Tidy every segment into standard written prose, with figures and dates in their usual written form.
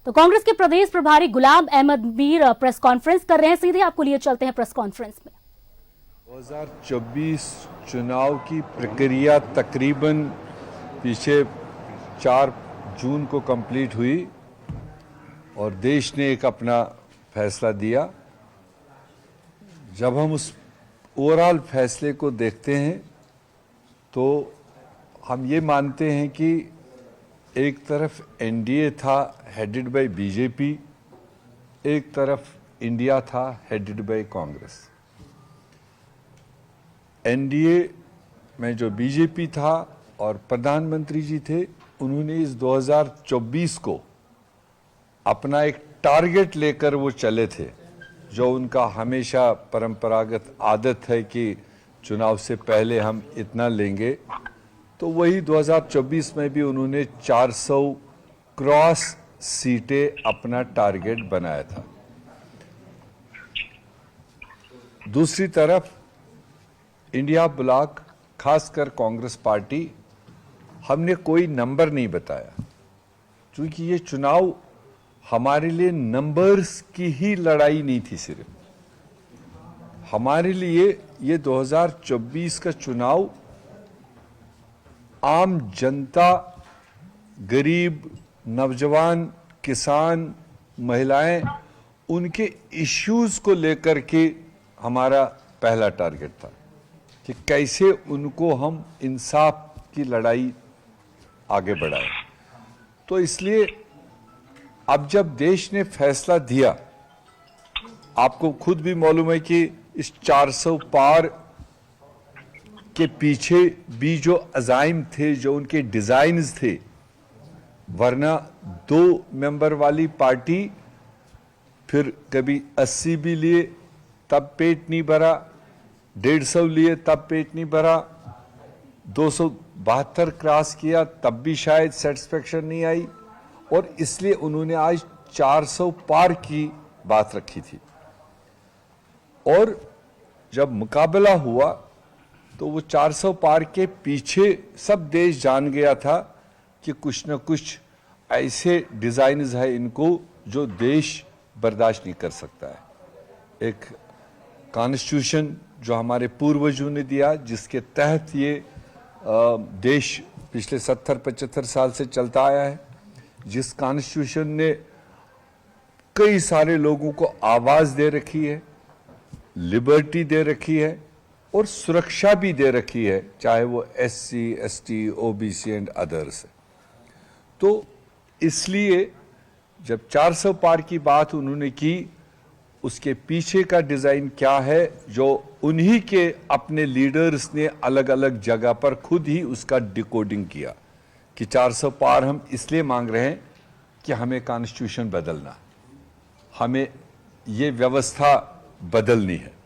तो कांग्रेस के प्रदेश प्रभारी गुलाम अहमद मीर प्रेस कॉन्फ्रेंस कर रहे हैं। सीधे आपको लिए चलते हैं प्रेस कॉन्फ्रेंस में। 2024 चुनाव की प्रक्रिया तकरीबन पीछे 4 जून को कंप्लीट हुई और देश ने एक अपना फैसला दिया। जब हम उस ओवरऑल फैसले को देखते हैं तो हम ये मानते हैं कि एक तरफ एनडीए था हेडेड बाय बीजेपी, एक तरफ इंडिया था हेडेड बाय कांग्रेस। एनडीए में जो बीजेपी था और प्रधानमंत्री जी थे, उन्होंने इस 2024 को अपना एक टारगेट लेकर वो चले थे, जो उनका हमेशा परंपरागत आदत है कि चुनाव से पहले हम इतना लेंगे। तो वही 2024 में भी उन्होंने 400 क्रॉस सीटें अपना टारगेट बनाया था। दूसरी तरफ इंडिया ब्लॉक, खासकर कांग्रेस पार्टी, हमने कोई नंबर नहीं बताया, क्योंकि ये चुनाव हमारे लिए नंबर्स की ही लड़ाई नहीं थी। सिर्फ हमारे लिए ये 2024 का चुनाव आम जनता, गरीब, नौजवान, किसान, महिलाएं, उनके इश्यूज को लेकर के हमारा पहला टारगेट था कि कैसे उनको हम इंसाफ की लड़ाई आगे बढ़ाएं। तो इसलिए अब जब देश ने फैसला दिया, आपको खुद भी मालूम है कि इस 400 पार के पीछे भी जो अज़ाइम थे, जो उनके डिजाइन्स थे, वरना 2 मेंबर वाली पार्टी फिर कभी 80 भी लिए तब पेट नहीं भरा, 150 लिए तब पेट नहीं भरा, 272 क्रॉस किया तब भी शायद सेटिस्फेक्शन नहीं आई, और इसलिए उन्होंने आज 400 पार की बात रखी थी। और जब मुकाबला हुआ तो वो 400 पार के पीछे सब देश जान गया था कि कुछ न कुछ ऐसे डिजाइन्स है इनको जो देश बर्दाश्त नहीं कर सकता है। एक कॉन्स्टिट्यूशन जो हमारे पूर्वजों ने दिया, जिसके तहत ये देश पिछले 70-75 साल से चलता आया है, जिस कॉन्स्टिट्यूशन ने कई सारे लोगों को आवाज दे रखी है, लिबर्टी दे रखी है और सुरक्षा भी दे रखी है, चाहे वो SC, ST, OBC and others है। तो इसलिए जब 400 पार की बात उन्होंने की, उसके पीछे का डिजाइन क्या है, जो उन्हीं के अपने लीडर्स ने अलग अलग जगह पर खुद ही उसका डिकोडिंग किया कि 400 पार हम इसलिए मांग रहे हैं कि हमें कॉन्स्टिट्यूशन बदलना, हमें ये व्यवस्था बदलनी है,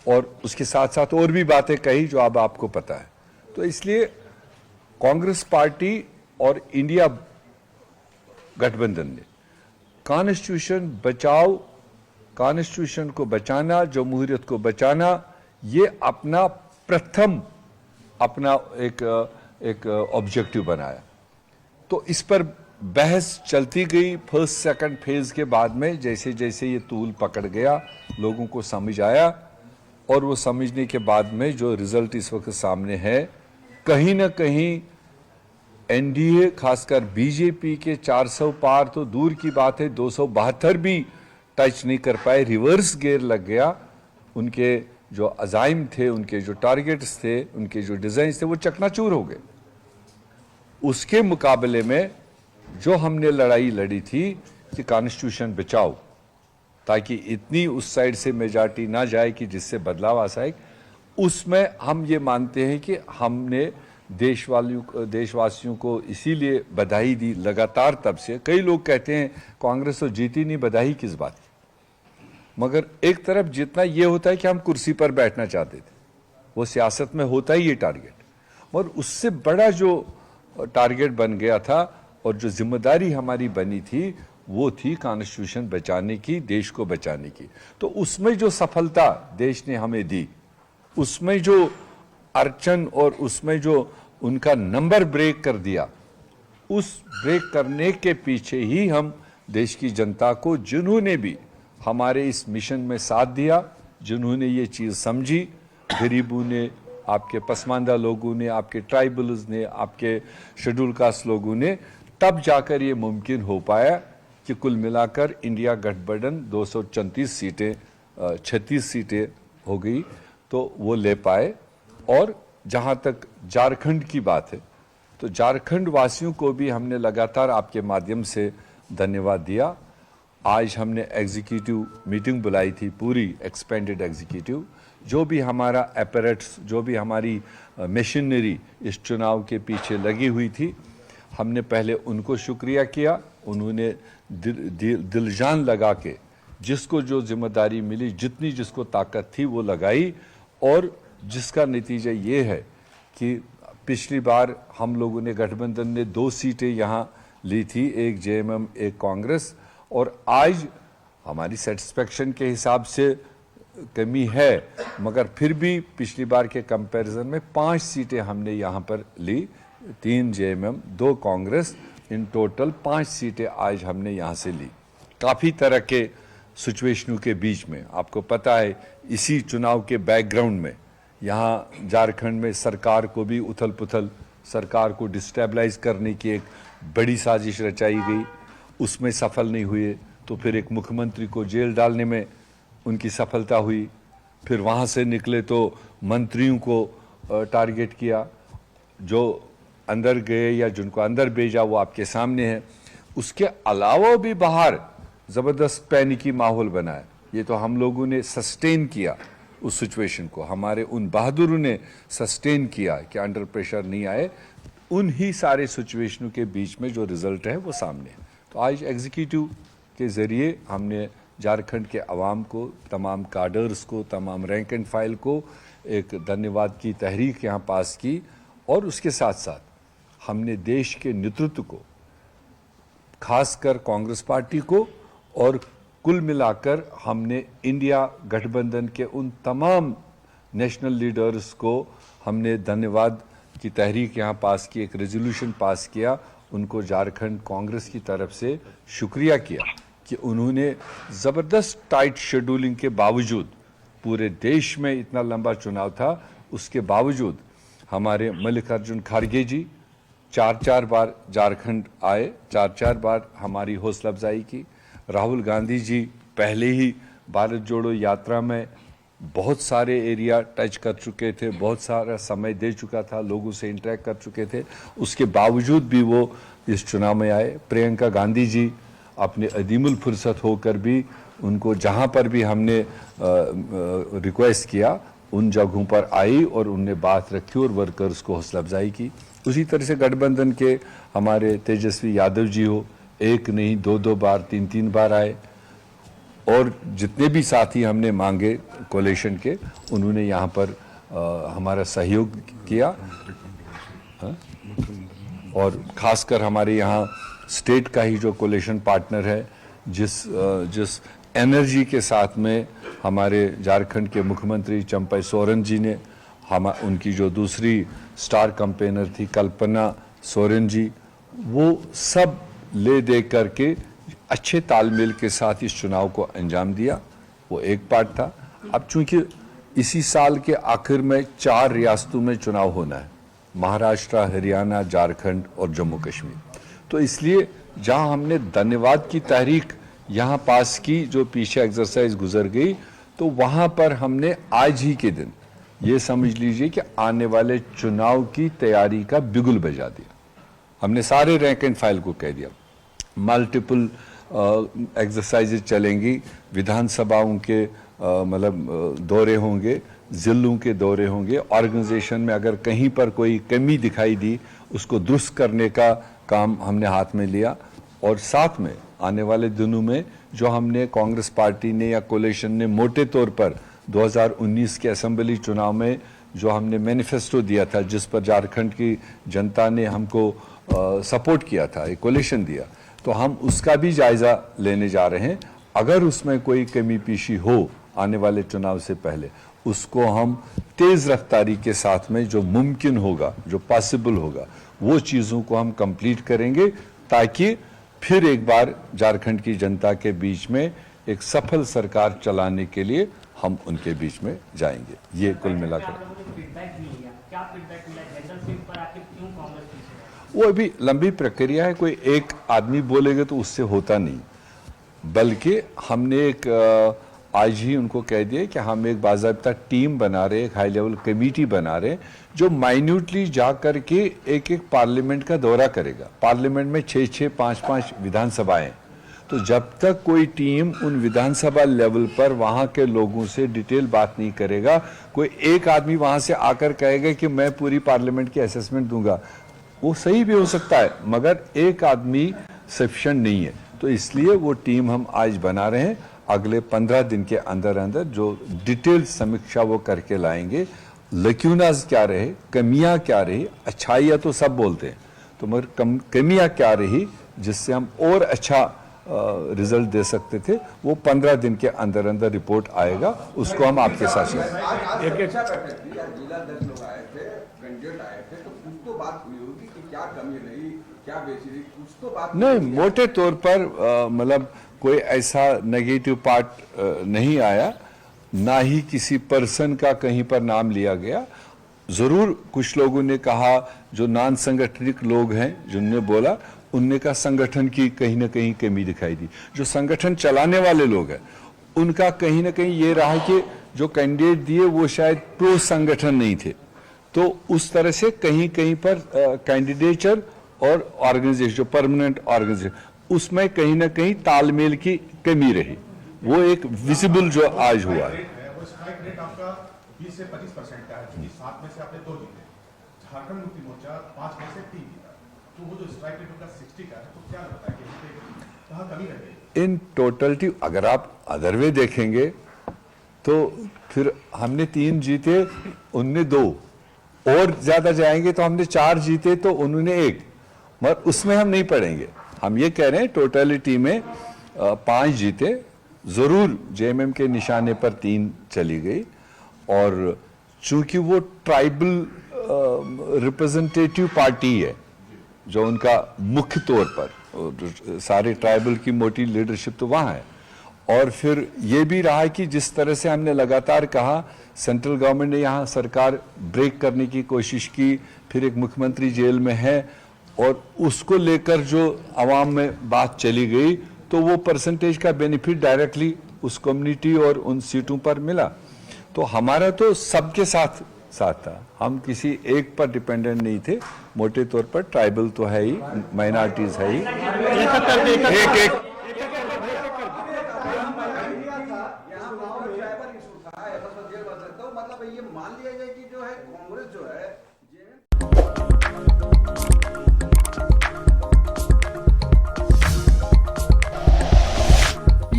और उसके साथ साथ और भी बातें कही जो अब आपको पता है। तो इसलिए कांग्रेस पार्टी और इंडिया गठबंधन ने कॉन्स्टिट्यूशन बचाओ, कॉन्स्टिट्यूशन को बचाना, जमहूरियत को बचाना, ये अपना प्रथम एक ऑब्जेक्टिव बनाया। तो इस पर बहस चलती गई। फर्स्ट सेकंड फेज के बाद में जैसे जैसे ये तूल पकड़ गया, लोगों को समझ आया, और वो समझने के बाद में जो रिजल्ट इस वक्त सामने है, कहीं ना कहीं एनडीए, खासकर बीजेपी के 400 पार तो दूर की बात है, 272 भी टच नहीं कर पाए, रिवर्स गियर लग गया। उनके जो अज़ाइम थे, उनके जो टारगेट्स थे, उनके जो डिजाइन थे, वो चकनाचूर हो गए। उसके मुकाबले में जो हमने लड़ाई लड़ी थी कि कॉन्स्टिट्यूशन बचाओ, ताकि इतनी उस साइड से मेजॉरिटी ना जाए कि जिससे बदलाव आ सके, उसमें हम ये मानते हैं कि हमने देशवासियों को इसीलिए बधाई दी लगातार। तब से कई लोग कहते हैं कांग्रेस तो जीती नहीं, बधाई किस बात की। मगर एक तरफ जितना ये होता है कि हम कुर्सी पर बैठना चाहते थे, वो सियासत में होता ही ये टारगेट, और उससे बड़ा जो टारगेट बन गया था और जो जिम्मेदारी हमारी बनी थी, वो थी कॉन्स्टिट्यूशन बचाने की, देश को बचाने की। तो उसमें जो सफलता देश ने हमें दी, उसमें जो अड़चन और उसमें जो उनका नंबर ब्रेक कर दिया, उस ब्रेक करने के पीछे ही हम देश की जनता को, जिन्होंने भी हमारे इस मिशन में साथ दिया, जिन्होंने ये चीज़ समझी, गरीबों ने, आपके पसमानदा लोगों ने, आपके ट्राइबल्स ने, आपके शेड्यूल कास्ट लोगों ने, तब जाकर ये मुमकिन हो पाया कि कुल मिलाकर इंडिया गठबंधन 234 सीटें 36 सीटें हो गई तो वो ले पाए। और जहाँ तक झारखंड की बात है तो झारखंड वासियों को भी हमने लगातार आपके माध्यम से धन्यवाद दिया। आज हमने एग्जीक्यूटिव मीटिंग बुलाई थी, पूरी एक्सपेंडेड एग्जीक्यूटिव, जो भी हमारा अपैरेट्स, जो भी हमारी मशीनरी इस चुनाव के पीछे लगी हुई थी, हमने पहले उनको शुक्रिया किया। उन्होंने दिल जान लगा के जिसको जो जिम्मेदारी मिली, जितनी जिसको ताकत थी वो लगाई, और जिसका नतीजा ये है कि पिछली बार हम लोगों ने, गठबंधन ने 2 सीटें यहाँ ली थी, एक जेएमएम एक कांग्रेस, और आज हमारी सेटिस्फेक्शन के हिसाब से कमी है, मगर फिर भी पिछली बार के कंपैरिजन में 5 सीटें हमने यहाँ पर ली, 3 जेएमएम 2 कांग्रेस, इन टोटल 5 सीटें आज हमने यहाँ से ली। काफ़ी तरह के सिचुएशनों के बीच में, आपको पता है इसी चुनाव के बैकग्राउंड में यहाँ झारखंड में सरकार को भी उथल पुथल, सरकार को डिस्टेबलाइज करने की एक बड़ी साजिश रचाई गई, उसमें सफल नहीं हुए, तो फिर एक मुख्यमंत्री को जेल डालने में उनकी सफलता हुई, फिर वहाँ से निकले तो मंत्रियों को टारगेट किया, जो अंदर गए या जिनको अंदर भेजा वो आपके सामने है। उसके अलावा भी बाहर ज़बरदस्त पैनिकी माहौल बना है। ये तो हम लोगों ने सस्टेन किया उस सिचुएशन को, हमारे उन बहादुरों ने सस्टेन किया कि अंडर प्रेशर नहीं आए। उन ही सारे सिचुएशनों के बीच में जो रिजल्ट है वो सामने है। तो आज एग्जीक्यूटिव के ज़रिए हमने झारखंड के अवाम को, तमाम काडर्स को, तमाम रैंक एंड फाइल को एक धन्यवाद की तहरीक यहाँ पास की, और उसके साथ साथ हमने देश के नेतृत्व को, खासकर कांग्रेस पार्टी को, और कुल मिलाकर हमने इंडिया गठबंधन के उन तमाम नेशनल लीडर्स को हमने धन्यवाद की तहरीक यहाँ पास की, एक रेजोल्यूशन पास किया, उनको झारखंड कांग्रेस की तरफ से शुक्रिया किया कि उन्होंने ज़बरदस्त टाइट शेड्यूलिंग के बावजूद, पूरे देश में इतना लंबा चुनाव था, उसके बावजूद हमारे मल्लिकार्जुन खड़गे जी 4-4 बार झारखंड आए, 4-4 बार हमारी हौसला अफजाई की। राहुल गांधी जी पहले ही भारत जोड़ो यात्रा में बहुत सारे एरिया टच कर चुके थे, बहुत सारा समय दे चुका था, लोगों से इंटरेक्ट कर चुके थे, उसके बावजूद भी वो इस चुनाव में आए। प्रियंका गांधी जी अपने अदीमुल फुर्सत होकर भी, उनको जहां पर भी हमने रिक्वेस्ट किया उन जगहों पर आई और उनने बात रखी और वर्कर्स को हौसला अफजाई की। उसी तरह से गठबंधन के हमारे तेजस्वी यादव जी हो, एक नहीं 2-2 बार, 3-3 बार आए, और जितने भी साथी हमने मांगे कोलेशन के, उन्होंने यहाँ पर हमारा सहयोग किया। और खासकर हमारे यहाँ स्टेट का ही जो कोलेशन पार्टनर है, जिस एनर्जी के साथ में हमारे झारखंड के मुख्यमंत्री चंपई सोरेन जी ने, उनकी जो दूसरी स्टार कैंपेनर थी कल्पना सोरेन जी, वो सब ले दे करके अच्छे तालमेल के साथ इस चुनाव को अंजाम दिया। वो एक पार्ट था। अब चूंकि इसी साल के आखिर में 4 रियासतों में चुनाव होना है, महाराष्ट्र, हरियाणा, झारखंड और जम्मू कश्मीर, तो इसलिए जहां हमने धन्यवाद की तहरीक यहाँ पास की, जो पीछे एक्सरसाइज गुजर गई, तो वहां पर हमने आज ही के दिन ये समझ लीजिए कि आने वाले चुनाव की तैयारी का बिगुल बजा दिया। हमने सारे रैंक एंड फाइल को कह दिया, मल्टीपल एक्सरसाइजेज चलेंगी, विधानसभाओं के मतलब दौरे होंगे, जिलों के दौरे होंगे, ऑर्गेनाइजेशन में अगर कहीं पर कोई कमी दिखाई दी उसको दुरुस्त करने का काम हमने हाथ में लिया। और साथ में आने वाले दिनों में जो हमने कांग्रेस पार्टी ने या कोलिशन ने मोटे तौर पर 2019 के असेंबली चुनाव में जो हमने मैनिफेस्टो दिया था, जिस पर झारखंड की जनता ने हमको सपोर्ट किया था, एक कोलिशन दिया, तो हम उसका भी जायजा लेने जा रहे हैं। अगर उसमें कोई कमी पेशी हो आने वाले चुनाव से पहले, उसको हम तेज रफ्तारी के साथ में जो मुमकिन होगा, जो पॉसिबल होगा, वो चीज़ों को हम कंप्लीट करेंगे, ताकि फिर एक बार झारखंड की जनता के बीच में एक सफल सरकार चलाने के लिए हम उनके बीच में जाएंगे। ये कुल मिलाकर वो अभी लंबी प्रक्रिया है, कोई एक आदमी बोलेगा तो उससे होता नहीं, बल्कि हमने एक आज ही उनको कह दिया कि हम एक बाज़ाब्ता टीम बना रहे, एक हाई लेवल कमेटी बना रहे जो माइन्यूटली जा करके एक एक पार्लियामेंट का दौरा करेगा। पार्लियामेंट में 6-6, 5-5 विधानसभाएं, तो जब तक कोई टीम उन विधानसभा लेवल पर वहां के लोगों से डिटेल बात नहीं करेगा, कोई एक आदमी वहां से आकर कहेगा कि मैं पूरी पार्लियामेंट की असेसमेंट दूंगा, वो सही भी हो सकता है मगर एक आदमी सफिशिएंट नहीं है। तो इसलिए वो टीम हम आज बना रहे हैं, अगले 15 दिन के अंदर अंदर जो डिटेल समीक्षा वो करके लाएंगे, लक्यूनाज क्या रहे, कमियां क्या रही, अच्छाइयां तो सब बोलते हैं, तो मगर कमियां क्या रही जिससे हम और अच्छा रिजल्ट दे सकते थे, वो 15 दिन के अंदर अंदर रिपोर्ट आएगा, उसको हम आपके साथ शेयर करेंगे। जिला 10 लोग आए थे, कैंडिडेट आए थे, तो कुछ तो बात हुई होगी कि क्या कमी रही, क्या बेची रही, कुछ तो बात नहीं, मोटे तौर पर मतलब कोई ऐसा नेगेटिव पार्ट नहीं आया, ना ही किसी पर्सन का कहीं पर नाम लिया गया। जरूर कुछ लोगों ने कहा, जो नॉन संगठनिक लोग हैं जिन्होंने बोला, उनने का संगठन की कहीं ना कहीं कमी दिखाई दी। जो संगठन चलाने वाले लोग हैं उनका कहीं ना कहीं ये रहा कि जो कैंडिडेट दिए वो शायद प्रो संगठन नहीं थे, तो उस तरह से कहीं कहीं पर कैंडिडेचर और ऑर्गेनाइजेशन, जो परमानेंट ऑर्गेनाइजेशन, उसमें कहीं ना कहीं तालमेल की कमी रही, वो एक विजिबल जो आज हुआ है। स्ट्राइक रेट आपका 20 से 25% का है, क्योंकि 7 में से आपने 2 जीते, झारखंड मुक्ति मोर्चा 5 में से 3 जीता, तो वो जो स्ट्राइक रेट उनका 60 का है, तो क्या लगता है कि कहाँ कमी रह गई? इन टोटलिटी अगर आप अदर वे देखेंगे तो फिर हमने 3 जीते, उनने 2, और ज्यादा जाएंगे तो हमने 4 जीते तो उन्होंने 1, मगर उसमें हम नहीं पड़ेंगे। हम ये कह रहे हैं टोटलिटी में 5 जीते, जरूर जेएमएम के निशाने पर 3 चली गई, और चूंकि वो ट्राइबल रिप्रेजेंटेटिव पार्टी है, जो उनका मुख्य तौर पर सारे ट्राइबल की मोटी लीडरशिप तो वहाँ है, और फिर ये भी रहा है कि जिस तरह से हमने लगातार कहा, सेंट्रल गवर्नमेंट ने यहाँ सरकार ब्रेक करने की कोशिश की, फिर एक मुख्यमंत्री जेल में है, और उसको लेकर जो आवाम में बात चली गई, तो वो परसेंटेज का बेनिफिट डायरेक्टली उस कम्युनिटी और उन सीटों पर मिला। तो हमारा तो सबके साथ था, हम किसी एक पर डिपेंडेंट नहीं थे। मोटे तौर पर ट्राइबल तो है ही, माइनॉरिटीज है ही, एक मतलब ये मान लिया जाए कि जो है कांग्रेस जो है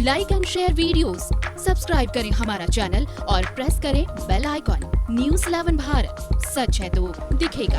like and share videos, subscribe करें हमारा चैनल और प्रेस करें बेल आइकॉन। न्यूज़ 11 भारत, सच है तो दिखेगा।